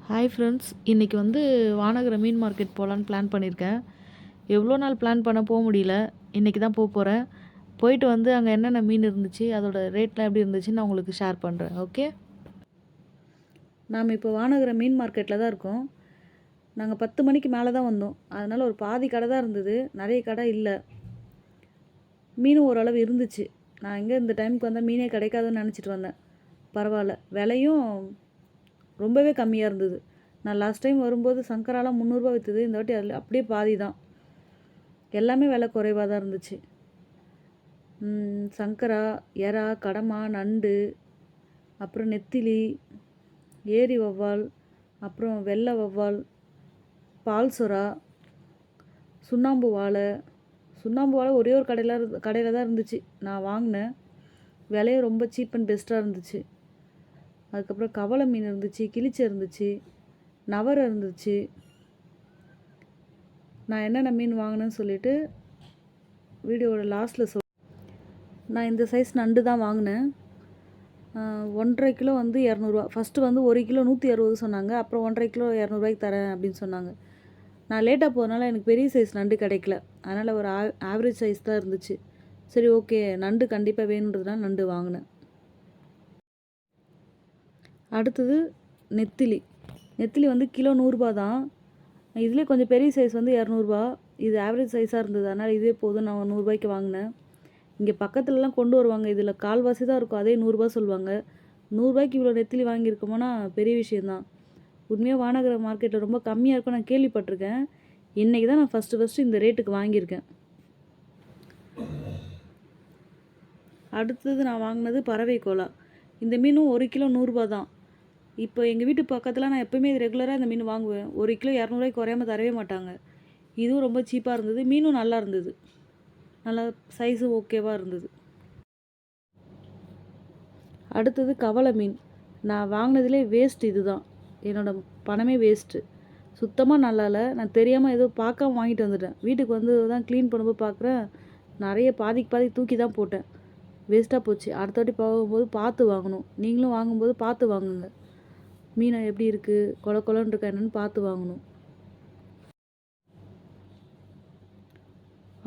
Hi friends, இன்றைக்கி வந்து வானகர மீன் market போகலான்னு பிளான் பண்ணியிருக்கேன். எவ்வளோ நாள் பிளான் பண்ண போக முடியல. இன்றைக்கி தான் போகிறேன். போயிட்டு வந்து அங்கே என்னென்ன மீன் இருந்துச்சு, அதோட ரேட்லாம் எப்படி இருந்துச்சுன்னு நான் உங்களுக்கு ஷேர் பண்ணுறேன். ஓகே, நாம் இப்போ வானகர மீன் மார்க்கெட்டில் தான் இருக்கோம். நாங்கள் 10 மணிக்கு மேலே தான் வந்தோம். அதனால் ஒரு பாதி கடை தான் இருந்தது, நிறைய கடை இல்லை. மீனும் ஓரளவு இருந்துச்சு. நான் எங்கே இந்த டைமுக்கு வந்தால் மீனே கிடைக்காதுன்னு நினச்சிட்டு வந்தேன். பரவாயில்ல, விலையும் ரொம்பவே கம்மியாக இருந்தது. நான் லாஸ்ட் டைம் வரும்போது சங்கராலாம் 300ரூபா விற்றுது. இந்த வாட்டி அதில் அப்படியே பாதி தான். எல்லாமே விலை குறைவாக தான் இருந்துச்சு. சங்கரா, எறா, கடமா, நண்டு, அப்புறம் நெத்திலி, ஏரி வவ்வால், அப்புறம் வெள்ளை வவ்வால், பால் சுறா, சுண்ணாம்பு வாழை. சுண்ணாம்பு வாழை ஒரே ஒரு கடையில் தான் இருந்துச்சு நான் வாங்கினேன். விலையும் ரொம்ப சீப் அண்ட் பெஸ்ட்டாக இருந்துச்சு. அதுக்கப்புறம் கவளை மீன் இருந்துச்சு, கிளிச்சை இருந்துச்சு, நவரை இருந்துச்சு. நான் என்னென்ன மீன் வாங்கினேன்னு சொல்லிவிட்டு வீடியோவோட லாஸ்ட்டில் நான் இந்த சைஸ் நண்டு தான் வாங்கினேன். 1.5 கிலோ வந்து 200ரூவா. ஃபஸ்ட்டு வந்து 1 கிலோ 160 சொன்னாங்க. அப்புறம் 1.5 கிலோ 200ரூவாய்க்கு தரேன் அப்படின்னு சொன்னாங்க. நான் லேட்டாக போகிறதுனால எனக்கு பெரிய சைஸ் நண்டு கிடைக்கல. அதனால் ஒரு ஆவரேஜ் சைஸ் தான் இருந்துச்சு. சரி, ஓகே, நண்டு கண்டிப்பாக வேணுன்றதுனால நண்டு வாங்கினேன். அடுத்தது நெத்திலி. நெத்திலி வந்து கிலோ 100ரூபா தான். இதுலேயே கொஞ்சம் பெரிய சைஸ் வந்து 200ரூபா. இது ஆவரேஜ் சைஸாக இருந்தது. அதனால் இதுவே போதும், நான் 100ரூபாய்க்கு வாங்கினேன். இங்கே பக்கத்துலலாம் கொண்டு வருவாங்க. இதில் கால்வாசி தான் இருக்கும், அதே 100ரூபா சொல்லுவாங்க. 100ரூபாய்க்கு இவ்வளோ நெத்திலி வாங்கியிருக்கோம்னா பெரிய விஷயந்தான். உண்மையாக வானகர மார்க்கெட்டில் ரொம்ப கம்மியாக இருக்கும், நான் கேள்விப்பட்டிருக்கேன். இன்றைக்கி தான் நான் ஃபஸ்ட்டு இந்த ரேட்டுக்கு வாங்கியிருக்கேன். அடுத்தது நான் வாங்கினது பறவை கோலா. இந்த மீனும் 1 கிலோ 100ரூபா தான். இப்போ எங்கள் வீட்டு பக்கத்தில் நான் எப்போயுமே ரெகுலராக இந்த மீன் வாங்குவேன். 1 கிலோ 200ரூவாய்க்கு குறையாமல் தரவே மாட்டாங்க. இதுவும் ரொம்ப சீப்பாக இருந்தது. மீனும் நல்லா இருந்தது. நல்லா சைஸும் ஓகேவாக இருந்தது. அடுத்தது கவளை மீன். நான் வாங்கினதுலே வேஸ்ட் இது தான். என்னோடய பணமே வேஸ்ட்டு. சுத்தமாக நல்லா இல்லை. நான் தெரியாமல் ஏதோ பார்க்காம வாங்கிட்டு வந்துட்டேன். வீட்டுக்கு வந்து தான் க்ளீன் பண்ணும்போது பார்க்குறேன், நிறைய பாதிக்கு தூக்கி தான் போட்டேன். வேஸ்ட்டாக போச்சு. அடுத்த வாட்டி போகும்போது பார்த்து வாங்கணும். நீங்களும் வாங்கும்போது பார்த்து வாங்குங்க. மீனை எப்படி இருக்குது, கொலன்னு இருக்கா என்னன்னு பார்த்து வாங்கணும்.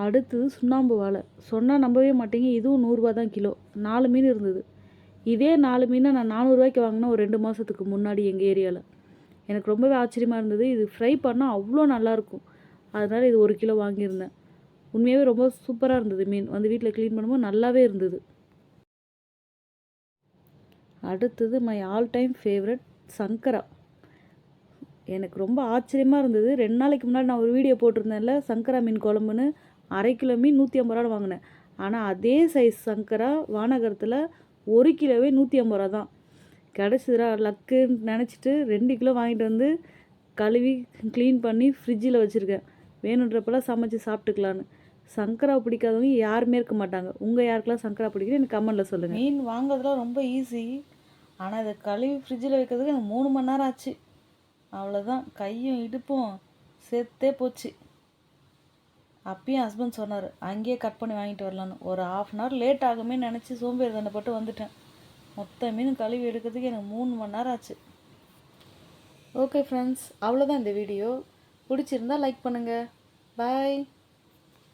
அடுத்தது சுண்ணாம்பு வாழை. சொன்னால் நம்பவே மாட்டீங்க, இதுவும் 100ரூபா தான் கிலோ. 4 மீன் இருந்தது. இதே 4 மீனை நான் 400ரூவாய்க்கு வாங்கினேன் ஒரு 2 மாதத்துக்கு முன்னாடி எங்கள் ஏரியாவில். எனக்கு ரொம்பவே ஆச்சரியமாக இருந்தது. இது ஃப்ரை பண்ணால் அவ்வளோ நல்லாயிருக்கும். அதனால் இது 1 கிலோ வாங்கியிருந்தேன். உண்மையாகவே ரொம்ப சூப்பராக இருந்தது மீன். வந்து வீட்டில் க்ளீன் பண்ணும்போது நல்லாவே இருந்தது. அடுத்தது மை ஆல் டைம் ஃபேவரட் சங்கரா. எனக்கு ரொம்ப ஆச்சரியமாக இருந்தது. 2 நாளைக்கு முன்னாடி நான் ஒரு வீடியோ போட்டிருந்தேன்ல, சங்கரா மீன் குழம்புன்னு. 1/2 கிலோ மீன் 150 ரூபா வாங்கினேன். ஆனால் அதே சைஸ் சங்கரா வானகரத்தில் 1 கிலோவே 150 ரூபா தான். கிடச்சிதுரா லக்குன்னு நினச்சிட்டு 2 கிலோ வாங்கிட்டு வந்து கழுவி க்ளீன் பண்ணி ஃப்ரிட்ஜில் வச்சுருக்கேன். வேணுன்றப்பெல்லாம் சமைச்சு சாப்பிட்டுக்கலான்னு. சங்கரா பிடிக்காதவங்க யாருமே இருக்க மாட்டாங்க. உங்கள் யாருக்கெல்லாம் சங்கரா பிடிக்குது எனக்கு கமெண்ட்டில் சொல்லுங்கள். மீன் வாங்குறதுலாம் ரொம்ப ஈஸி. ஆனால் இதை கழுவி ஃப்ரிட்ஜில் வைக்கிறதுக்கு எனக்கு 3 மணி நேரம் ஆச்சு. அவ்வளோதான், கையும் இடுப்பும் செத்தே போச்சு. அப்பயும் ஹஸ்பண்ட் சொன்னார் அங்கேயே கட் பண்ணி வாங்கிட்டு வரலான்னு. ஒரு 1/2 hour லேட் ஆகுமே நினச்சி சோம்பேறி தண்டப்பட்டு வந்துட்டேன். மொத்த மீன் கழுவி எடுக்கிறதுக்கு எனக்கு 3 மணி நேரம் ஆச்சு. ஓகே ஃப்ரெண்ட்ஸ், அவ்வளோதான் இந்த வீடியோ. பிடிச்சிருந்தா லைக் பண்ணுங்கள். பாய்.